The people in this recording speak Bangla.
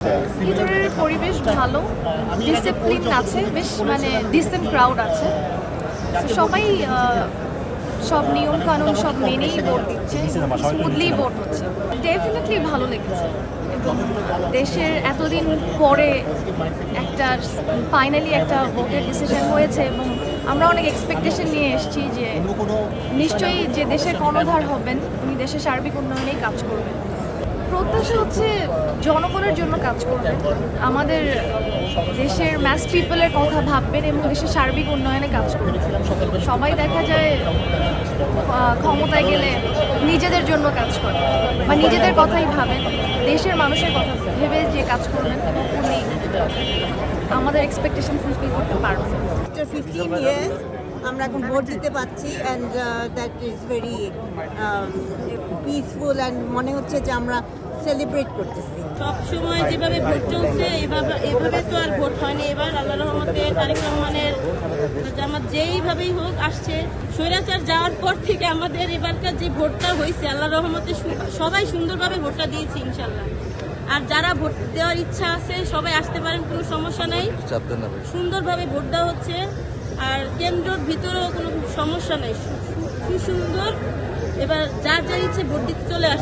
ভিতরের পরিবেশ ভালো, ডিসিপ্লিন আছে, বেশ মানে ডিসেন্ট ক্রাউড আছে। সবাই সব নিয়ম কানুন সব মেনেই ভোট দিচ্ছে, স্মুথলি ভোট হচ্ছে। ডেফিনেটলি ভালো লেগেছে এবং দেশের এতদিন পরে একটা ফাইনালি একটা ভোটের ডিসিশন হয়েছে এবং আমরা অনেক এক্সপেকটেশন নিয়ে এসেছি যে নিশ্চয়ই যে দেশের কর্ণধার হবেন উনি দেশের সার্বিক উন্নয়নেই কাজ করবেন। প্রত্যাশা হচ্ছে জনগণের জন্য কাজ করবেন, আমাদের দেশের ম্যাস পিপলের কথা ভাববেন এবং দেশের সার্বিক উন্নয়নে কাজ করবেন। সবাই দেখা যায় ক্ষমতায় গেলে নিজেদের জন্য কাজ করে বা নিজেদের কথাই ভাবেন, দেশের মানুষের কথা ভেবে যে কাজ করবেন উনি আমাদের এক্সপেকটেশন ফুলফিল করতে পারবেন। After 15 years আমরা এখন ভোট দিতে পারছি and that is very peaceful and মনে হচ্ছে যে আমরা সেলিব্রেট করতেছি। সব সময় যেভাবে ভোট চলছে এভাবে তো আর ভোট হয়নি। এবার আল্লাহ রহমতে তারেক রহমানের জামাত যেইভাবেই হোক আসছে। স্বৈরাচার যাওয়ার পর থেকে আমাদের এবারকার যে ভোটটা হয়েছে আল্লাহ রহমতে সবাই সুন্দরভাবে ভোটটা দিয়েছি ইনশাল্লাহ। আর যারা ভোট দেওয়ার ইচ্ছা আছে সবাই আসতে পারেন, কোনো সমস্যা নাই। সুন্দরভাবে ভোট দেওয়া হচ্ছে আর কেন্দ্রের ভিতরেও কোনো সমস্যা নেই, সুন্দর। এবার যার যার ইচ্ছে ভোট দিতে চলে আসে।